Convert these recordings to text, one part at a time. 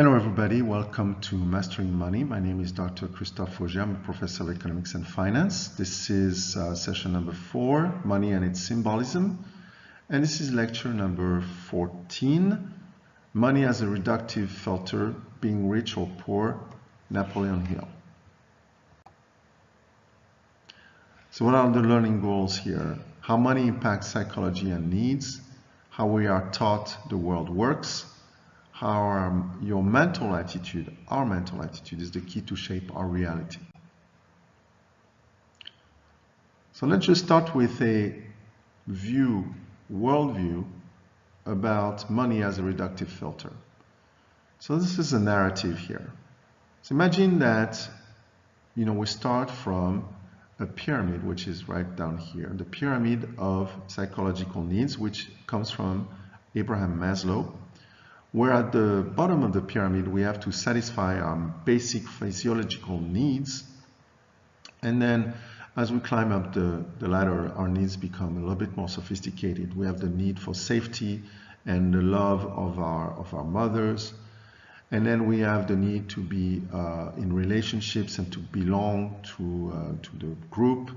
Hello everybody, welcome to Mastering Money. My name is Dr. Christophe Fauger. I'm a professor of economics and finance. This is session number 4, Money and its Symbolism. And this is lecture number 14, Money as a Reductive Filter, Being Rich or Poor, Napoleon Hill. So what are the learning goals here? How money impacts psychology and needs, how we are taught the world works, how your mental attitude, our mental attitude, is the key to shape our reality. So let's just start with a worldview about money as a reductive filter. So this is a narrative here. So imagine that, we start from a pyramid, which is right down here, the pyramid of psychological needs, which comes from Abraham Maslow, where at the bottom of the pyramid we have to satisfy our basic physiological needs, and then as we climb up the ladder, our needs become a little bit more sophisticated. We have the need for safety and the love of our mothers, and then we have the need to be in relationships and to belong to the group.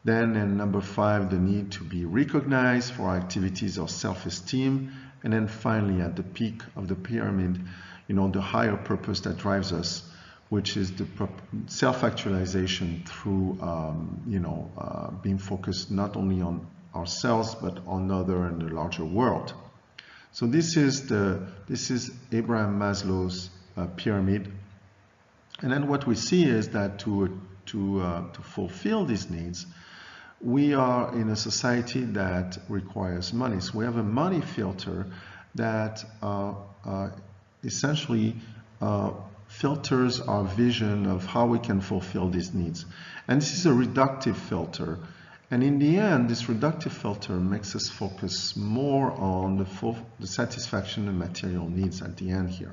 Then in number 5, the need to be recognized for our activities or self-esteem. And then finally, at the peak of the pyramid, the higher purpose that drives us, which is the self-actualization through, being focused not only on ourselves, but on other and the larger world. So this is Abraham Maslow's pyramid. And then what we see is that to fulfill these needs, we are in a society that requires money. So we have a money filter that essentially filters our vision of how we can fulfill these needs. And this is a reductive filter. And in the end, this reductive filter makes us focus more on the satisfaction of material needs at the end here.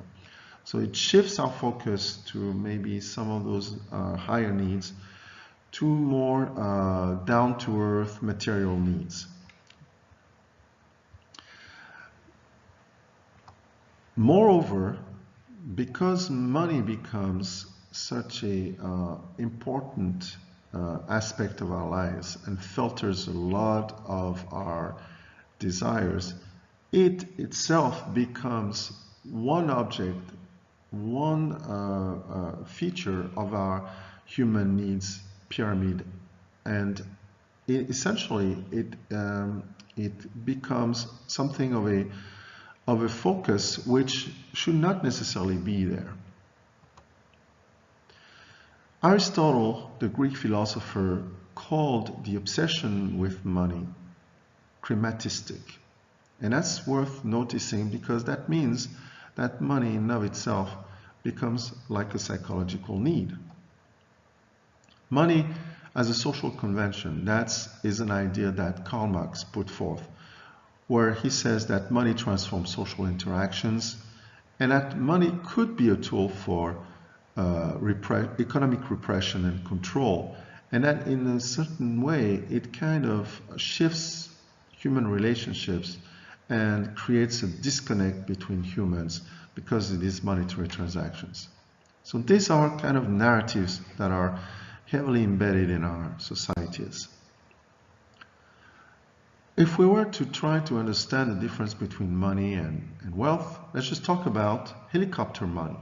So it shifts our focus to maybe some of those higher needs to more down-to-earth material needs. Moreover, because money becomes such an important aspect of our lives and filters a lot of our desires, it itself becomes one object, one feature of our human needs pyramid, and essentially it becomes something of a focus which should not necessarily be there. Aristotle, the Greek philosopher, called the obsession with money crematistic, and that's worth noticing because that means that money in and of itself becomes like a psychological need. Money as a social convention, that is an idea that Karl Marx put forth, where he says that money transforms social interactions and that money could be a tool for economic repression and control, and that in a certain way it kind of shifts human relationships and creates a disconnect between humans because of these monetary transactions. So these are kind of narratives that are heavily embedded in our societies. If we were to try to understand the difference between money and wealth, let's just talk about helicopter money.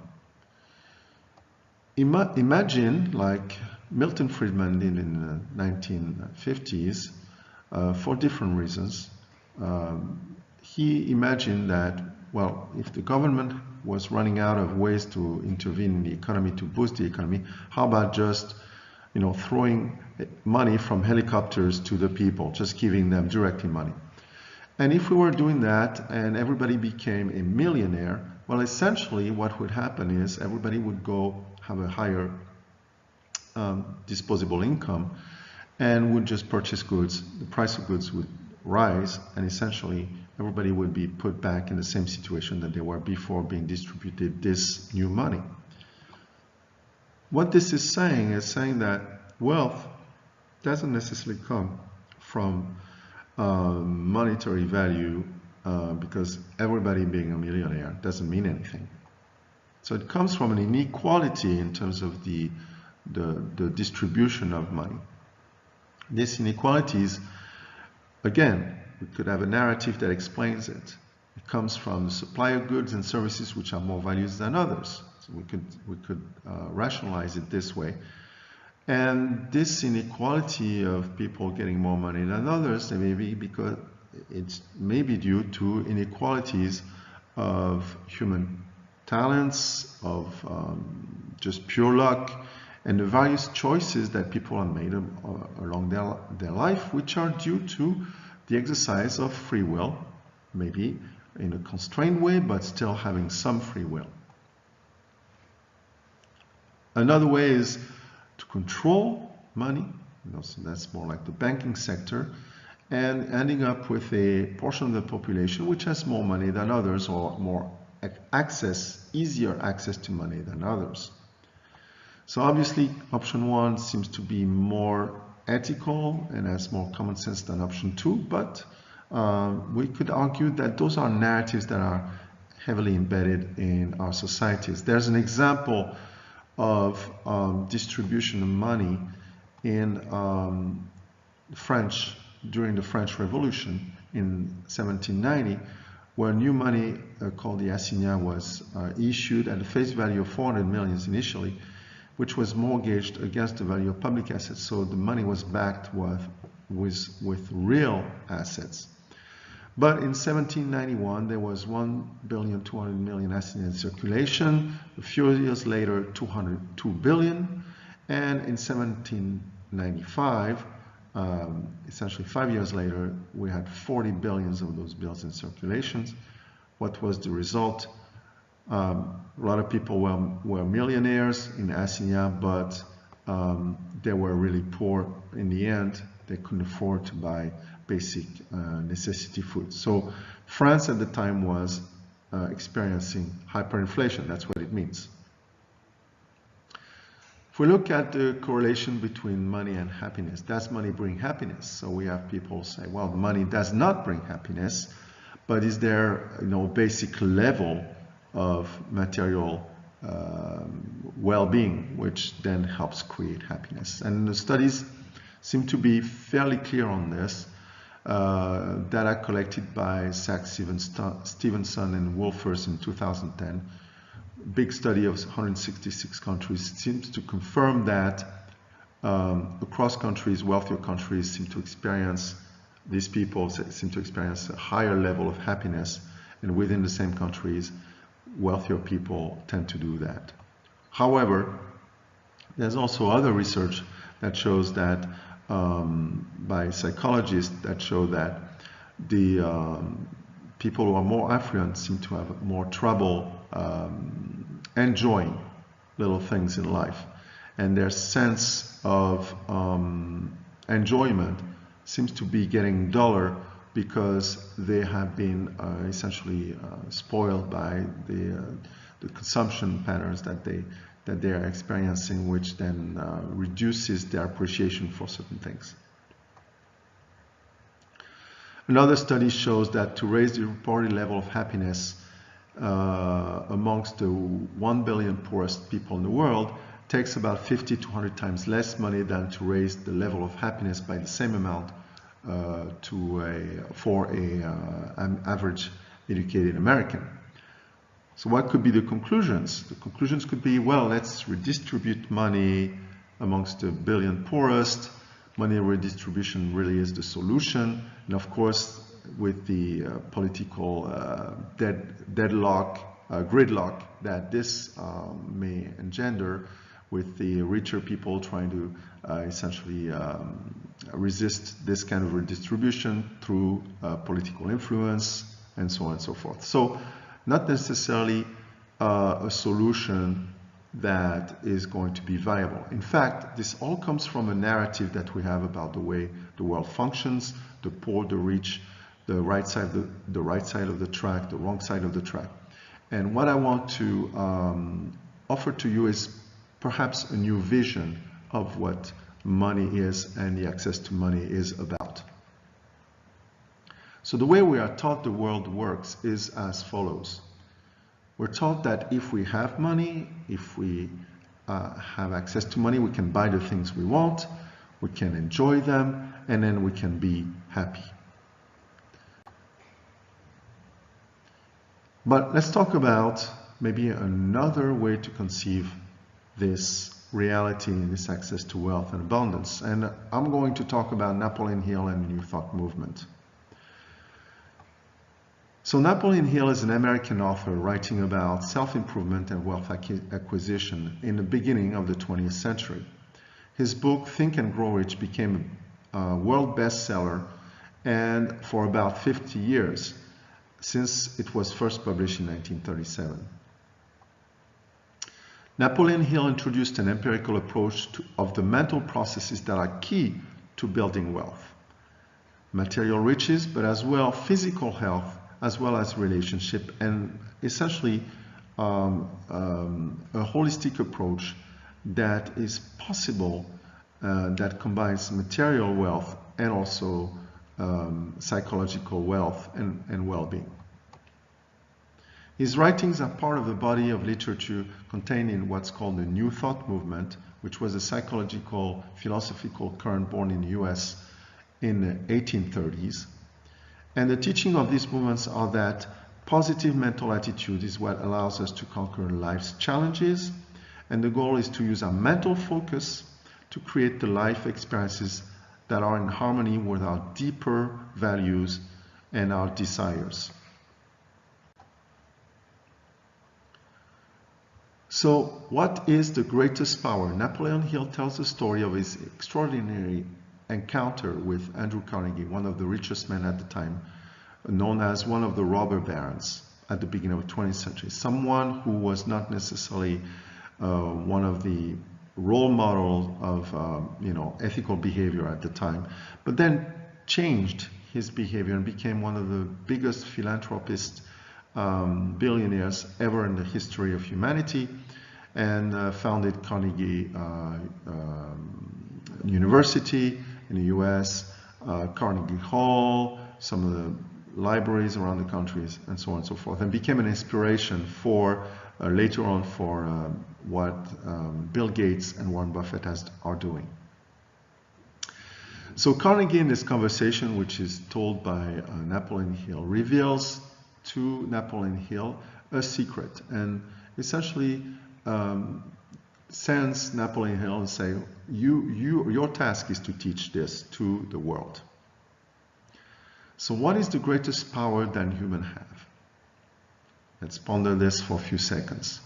Imagine, like Milton Friedman did in the 1950s, for different reasons. He imagined that, well, if the government was running out of ways to intervene in the economy to boost the economy, how about just throwing money from helicopters to the people, just giving them directly money. And if we were doing that and everybody became a millionaire, well, essentially what would happen is everybody would go have a higher disposable income and would just purchase goods. The price of goods would rise, and essentially everybody would be put back in the same situation that they were before being distributed this new money. What this is saying that wealth doesn't necessarily come from monetary value because everybody being a millionaire doesn't mean anything. So it comes from an inequality in terms of the distribution of money. This inequality is, again, we could have a narrative that explains it. It comes from the supply of goods and services which are more valued than others. So we could rationalize it this way. And this inequality of people getting more money than others, may be because it's maybe due to inequalities of human talents, of just pure luck, and the various choices that people have made along their life, which are due to the exercise of free will, maybe in a constrained way, but still having some free will. Another way is to control money, so that's more like the banking sector, and ending up with a portion of the population which has more money than others, or more easier access to money than others. So obviously option 1 seems to be more ethical and has more common sense than option 2, but we could argue that those are narratives that are heavily embedded in our societies. There's an example of distribution of money in during the French Revolution in 1790, where new money called the assignat was issued at a face value of 400 millions initially, which was mortgaged against the value of public assets. So the money was backed with real assets. But in 1791, there was 1,200,000,000 assignats in circulation. A few years later, 202 billion. And in 1795, essentially 5 years later, we had 40 billions of those bills in circulation. What was the result? A lot of people were millionaires in assignats, but they were really poor in the end. They couldn't afford to buy basic necessity food. So France at the time was experiencing hyperinflation. That's what it means. If we look at the correlation between money and happiness, does money bring happiness? So we have people say, well, money does not bring happiness, but is there a basic level of material well-being which then helps create happiness? And the studies seem to be fairly clear on this. Data collected by Sachs Stevenson and Wolfers in 2010, big study of 166 countries, seems to confirm that across countries, wealthier countries seem to experience, these people seem to experience a higher level of happiness, and within the same countries, wealthier people tend to do that. However, there's also other research that shows that by psychologists that show that the people who are more affluent seem to have more trouble enjoying little things in life, and their sense of enjoyment seems to be getting duller because they have been essentially spoiled by the consumption patterns that they are experiencing, which then reduces their appreciation for certain things. Another study shows that to raise the reported level of happiness amongst the 1 billion poorest people in the world takes about 50 to 100 times less money than to raise the level of happiness by the same amount for an average educated American. So what could be the conclusions? The conclusions could be, well, let's redistribute money amongst the billion poorest. Money redistribution really is the solution. And of course, with the political gridlock that this may engender, with the richer people trying to essentially resist this kind of redistribution through political influence and so on and so forth. So not necessarily a solution that is going to be viable. In fact, this all comes from a narrative that we have about the way the world functions, the poor, the rich, the right side of the track, the wrong side of the track. And what I want to offer to you is perhaps a new vision of what money is and the access to money is about. So the way we are taught the world works is as follows. We're taught that if we have money, if we have access to money, we can buy the things we want, we can enjoy them, and then we can be happy. But let's talk about maybe another way to conceive this reality and this access to wealth and abundance. And I'm going to talk about Napoleon Hill and the New Thought movement. So Napoleon Hill is an American author writing about self-improvement and wealth acquisition in the beginning of the 20th century. His book, Think and Grow Rich, became a world bestseller and for about 50 years, since it was first published in 1937. Napoleon Hill introduced an empirical approach of the mental processes that are key to building wealth. Material riches, but as well physical health, as well as relationship, and essentially a holistic approach that is possible, that combines material wealth and also psychological wealth and well-being. His writings are part of a body of literature contained in what's called the New Thought movement, which was a psychological, philosophical current born in the US in the 1830s. And the teaching of these movements are that positive mental attitude is what allows us to conquer life's challenges, and the goal is to use our mental focus to create the life experiences that are in harmony with our deeper values and our desires. So, what is the greatest power? Napoleon Hill tells the story of his extraordinary encounter with Andrew Carnegie, one of the richest men at the time, known as one of the robber barons at the beginning of the 20th century. Someone who was not necessarily one of the role models of ethical behavior at the time, but then changed his behavior and became one of the biggest philanthropists, billionaires ever in the history of humanity, and founded Carnegie University in the US, Carnegie Hall, some of the libraries around the countries, and so on and so forth, and became an inspiration for later on for what Bill Gates and Warren Buffett are doing. So Carnegie, in this conversation, which is told by Napoleon Hill, reveals to Napoleon Hill a secret, and essentially sends Napoleon Hill and say, your task is to teach this to the world. So what is the greatest power that humans have? Let's ponder this for a few seconds.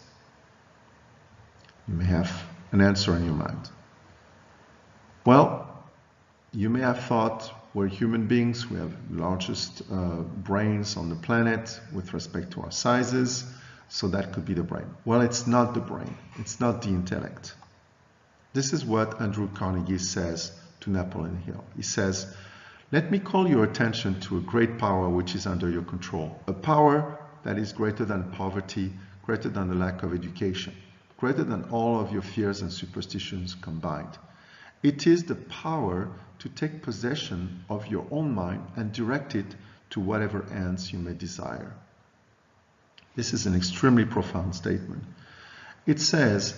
You may have an answer in your mind. Well, you may have thought we're human beings, we have the largest brains on the planet with respect to our sizes, so that could be the brain. Well, it's not the brain, it's not the intellect. This is what Andrew Carnegie says to Napoleon Hill. He says, let me call your attention to a great power which is under your control, a power that is greater than poverty, greater than the lack of education, greater than all of your fears and superstitions combined. It is the power to take possession of your own mind and direct it to whatever ends you may desire. This is an extremely profound statement. It says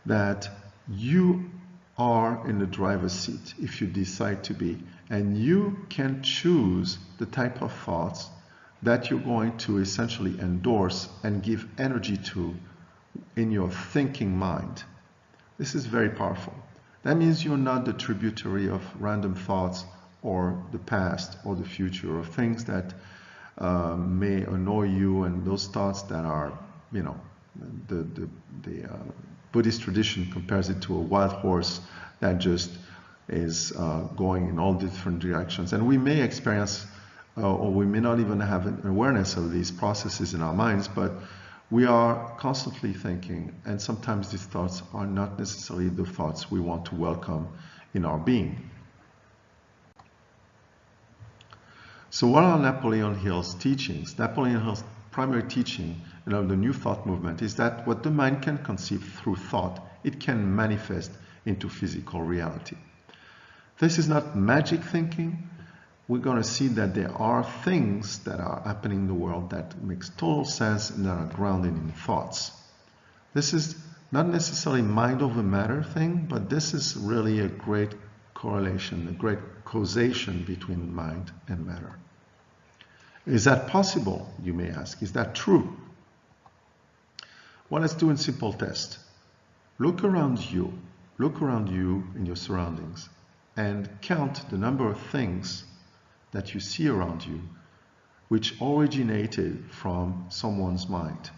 that you are in the driver's seat if you decide to be, and you can choose the type of thoughts that you're going to essentially endorse and give energy to in your thinking mind. This is very powerful. That means you're not the tributary of random thoughts or the past or the future, or things that may annoy you, and those thoughts that are, the Buddhist tradition compares it to a wild horse that just is going in all different directions. And we may experience, or we may not even have an awareness of these processes in our minds, but we are constantly thinking, and sometimes these thoughts are not necessarily the thoughts we want to welcome in our being. So what are Napoleon Hill's teachings? Napoleon Hill's primary teaching of the New Thought movement is that what the mind can conceive through thought, it can manifest into physical reality. This is not magic thinking. we're going to see that there are things that are happening in the world that makes total sense and that are grounded in thoughts. This is not necessarily mind over matter thing, but this is really a great correlation, a great causation between mind and matter. Is that possible, you may ask? Is that true? Well, let's do a simple test. Look around you in your surroundings, and count the number of things that you see around you which originated from someone's mind.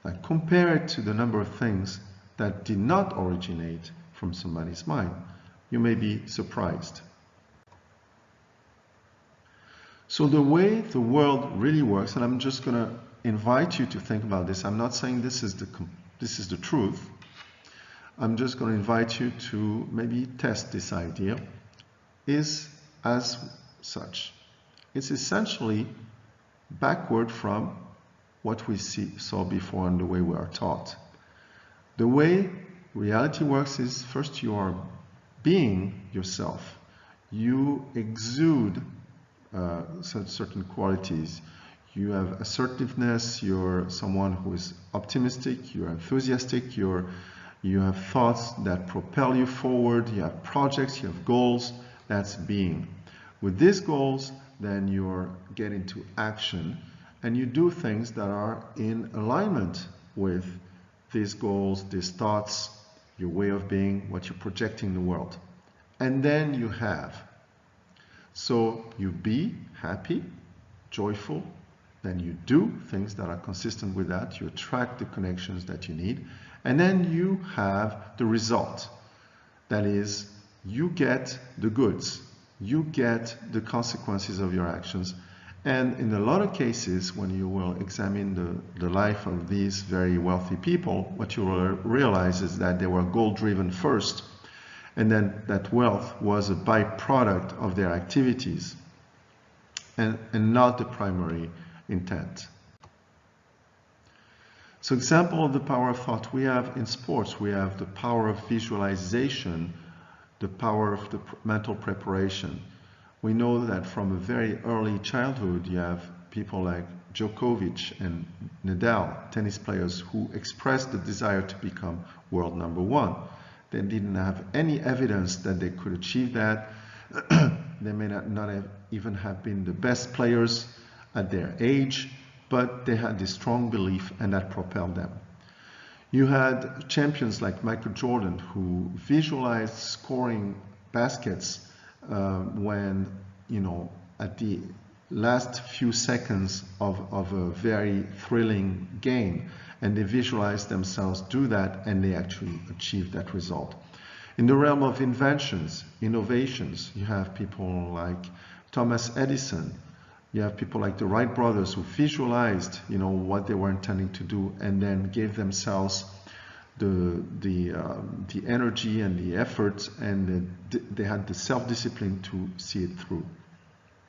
Now compare it to the number of things that did not originate from somebody's mind. You may be surprised. So the way the world really works, and I'm just going to invite you to think about this. I'm not saying this is the truth. I'm just going to invite you to maybe test this idea, is as such. It's essentially backward from what we saw before and the way we are taught. The way reality works is first you are being yourself. You exude certain qualities. You have assertiveness, you're someone who is optimistic, you're enthusiastic, you have thoughts that propel you forward, you have projects, you have goals. That's being. With these goals, then you get into action and you do things that are in alignment with these goals, these thoughts, your way of being, what you're projecting in the world. And then you have. So you be happy, joyful, then you do things that are consistent with that, you attract the connections that you need, and then you have the result. That is, you get the goods, you get the consequences of your actions. And in a lot of cases, when you will examine the life of these very wealthy people, what you will realize is that they were goal-driven first, and then that wealth was a byproduct of their activities and not the primary intent. So example of the power of thought we have in sports, we have the power of visualization, the power of the mental preparation. We know that from a very early childhood, you have people like Djokovic and Nadal, tennis players who expressed the desire to become world number one. They didn't have any evidence that they could achieve that. They may not have even have been the best players at their age, but they had this strong belief and that propelled them. You had champions like Michael Jordan who visualized scoring baskets when, at the last few seconds of a very thrilling game, and they visualized themselves do that, and they actually achieved that result. In the realm of inventions, innovations, you have people like Thomas Edison. You have people like the Wright brothers who visualized, what they were intending to do, and then gave themselves the energy and the effort, and they had the self-discipline to see it through.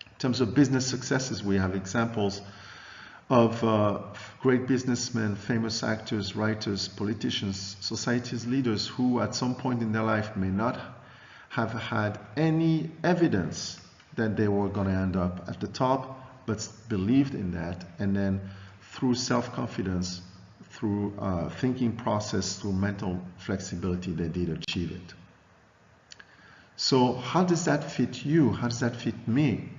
In terms of business successes, we have examples of great businessmen, famous actors, writers, politicians, society's leaders who at some point in their life may not have had any evidence that they were going to end up at the top, but believed in that, and then through self-confidence, through thinking process, through mental flexibility, they did achieve it. So how does that fit you? How does that fit me?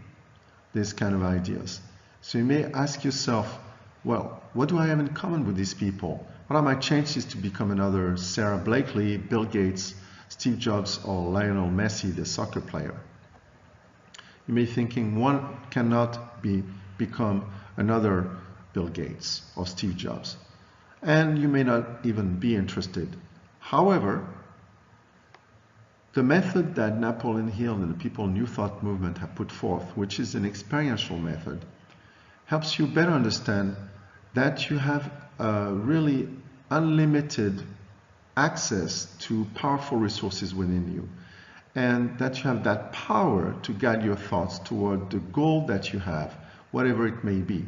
These kind of ideas. So you may ask yourself, well, what do I have in common with these people? What are my chances to become another Sarah Blakely, Bill Gates, Steve Jobs, or Lionel Messi, the soccer player? You may be thinking one cannot become another Bill Gates or Steve Jobs. And you may not even be interested. However, the method that Napoleon Hill and the people in New Thought movement have put forth, which is an experiential method, helps you better understand that you have really unlimited access to powerful resources within you, and that you have that power to guide your thoughts toward the goal that you have, whatever it may be.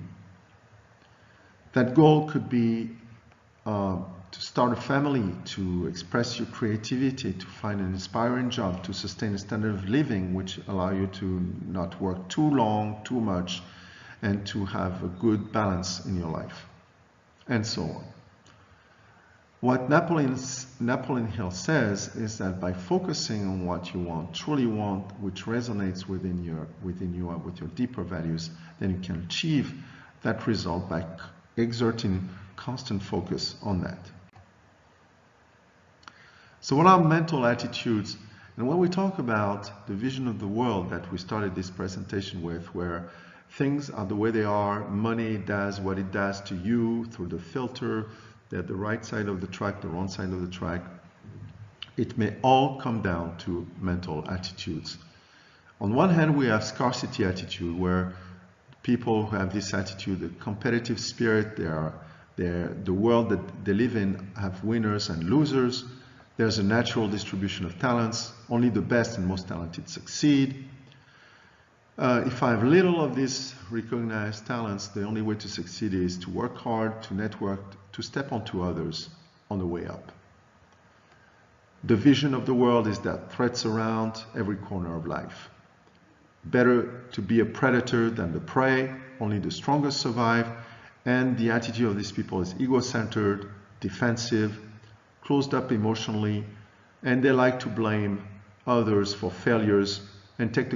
That goal could be to start a family, to express your creativity, to find an inspiring job, to sustain a standard of living which allow you to not work too long, too much, and to have a good balance in your life, and so on. What Napoleon Hill says is that by focusing on what you want, truly want, which resonates within you, with your deeper values, then you can achieve that result by exerting constant focus on that. So what are mental attitudes? And when we talk about the vision of the world that we started this presentation with, where things are the way they are, money does what it does to you through the filter, they're the right side of the track, the wrong side of the track, it may all come down to mental attitudes. On one hand, we have scarcity attitude, where people who have this attitude, the competitive spirit, the world that they live in have winners and losers. There's a natural distribution of talents. Only the best and most talented succeed. If I have little of these recognized talents, the only way to succeed is to work hard, to network, to step onto others on the way up. The vision of the world is that threats surround every corner of life. Better to be a predator than the prey, only the strongest survive, and the attitude of these people is ego-centered, defensive, closed up emotionally, and they like to blame others for failures and take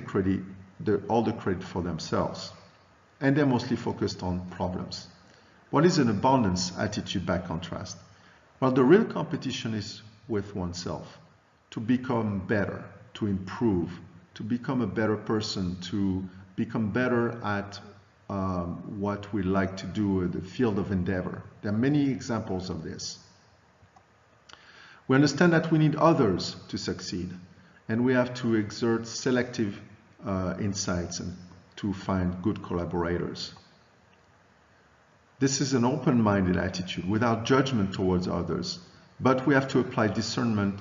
all the credit for themselves. And they're mostly focused on problems. What is an abundance attitude by contrast? Well, the real competition is with oneself, to become better, to improve, to become a better person, to become better at what we like to do in the field of endeavor. There are many examples of this. We understand that we need others to succeed, and we have to exert selective insights and to find good collaborators. This is an open-minded attitude without judgment towards others, but we have to apply discernment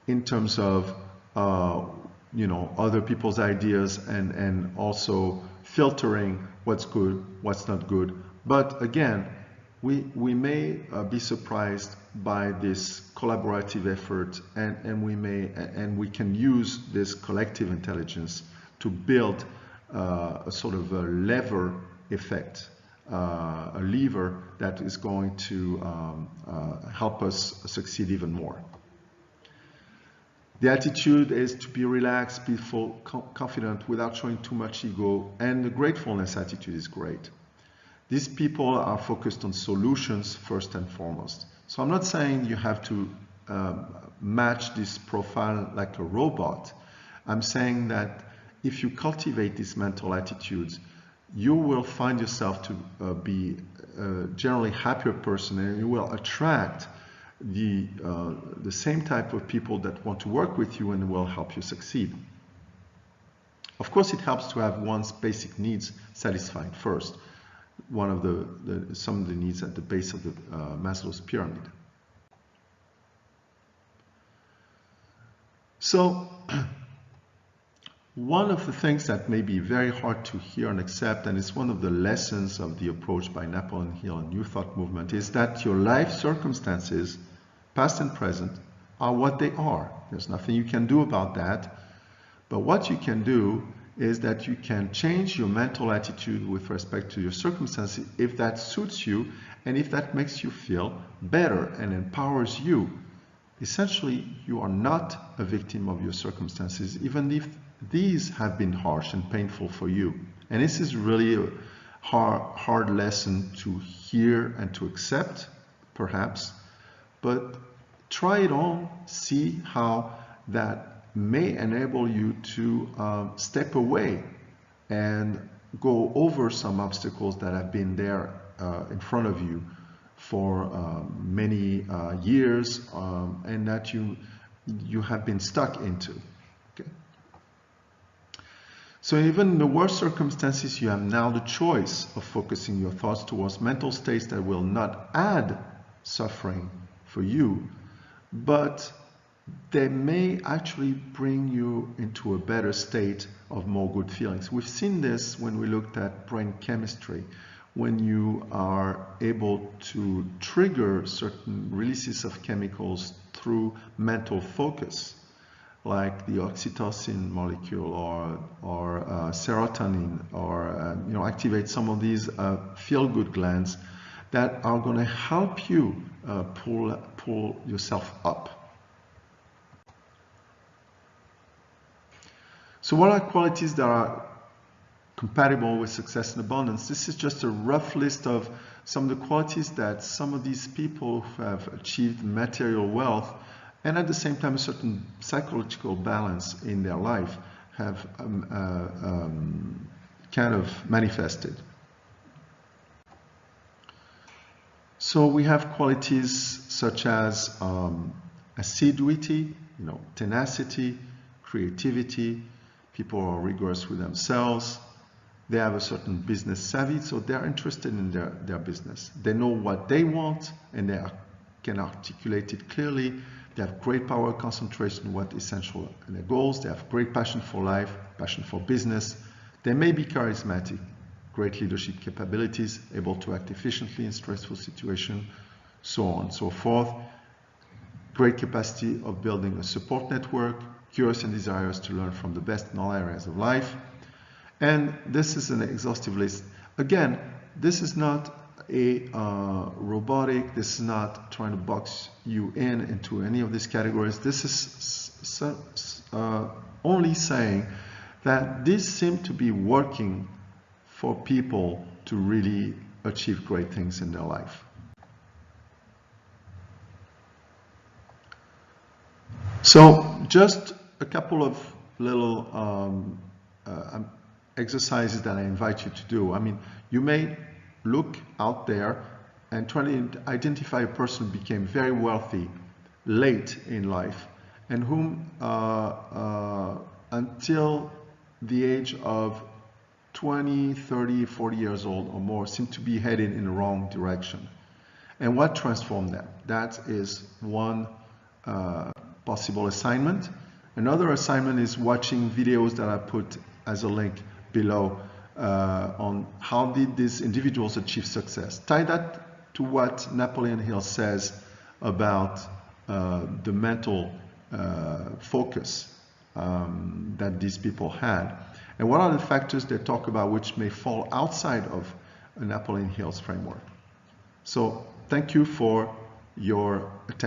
in terms of other people's ideas and also filtering what's good, what's not good. But again, we may be surprised by this collaborative effort, and we can use this collective intelligence to build a sort of a lever effect, a lever that is going to help us succeed even more. The attitude is to be relaxed, be full, confident without showing too much ego, and the gratefulness attitude is great. These people are focused on solutions first and foremost. So I'm not saying you have to match this profile like a robot. I'm saying that if you cultivate these mental attitudes, you will find yourself to be a generally happier person, and you will attract the same type of people that want to work with you and will help you succeed. Of course, it helps to have one's basic needs satisfied first. One of some of the needs at the base of the Maslow's pyramid. So one of the things that may be very hard to hear and accept, and it's one of the lessons of the approach by Napoleon Hill and New Thought movement, is that your life circumstances, past and present, are what they are. There's nothing you can do about that. But what you can do is that you can change your mental attitude with respect to your circumstances if that suits you and if that makes you feel better and empowers you. Essentially, you are not a victim of your circumstances, even if these have been harsh and painful for you. And this is really a hard lesson to hear and to accept, perhaps, but try it on, see how that may enable you to step away and go over some obstacles that have been there in front of you for many years and that you have been stuck into. Okay? So even in the worst circumstances, you have now the choice of focusing your thoughts towards mental states that will not add suffering for you, but they may actually bring you into a better state of more good feelings. We've seen this when we looked at brain chemistry, when you are able to trigger certain releases of chemicals through mental focus, like the oxytocin molecule or serotonin, or activate some of these feel-good glands that are going to help you pull yourself up. So what are qualities that are compatible with success and abundance? This is just a rough list of some of the qualities that some of these people who have achieved material wealth and at the same time a certain psychological balance in their life have kind of manifested. So we have qualities such as assiduity, tenacity, creativity. People are rigorous with themselves. They have a certain business savvy, so they're interested in their business. They know what they want and they can articulate it clearly. They have great power concentration on what is essential in their goals. They have great passion for life, passion for business. They may be charismatic, great leadership capabilities, able to act efficiently in stressful situations, so on and so forth. Great capacity of building a support network, curious and desirous to learn from the best in all areas of life. And this is an exhaustive list. Again, this is not a robotic, this is not trying to box you into any of these categories. This is only saying that these seem to be working for people to really achieve great things in their life. So just a couple of little exercises that I invite you to do. I mean, you may look out there and try to identify a person who became very wealthy late in life and whom until the age of 20, 30, 40 years old or more seem to be headed in the wrong direction. And what transformed them? That is one possible assignment. Another assignment is watching videos that I put as a link below on how did these individuals achieve success. Tie that to what Napoleon Hill says about the mental focus that these people had. And what are the factors they talk about which may fall outside of Napoleon Hill's framework. So thank you for your attention.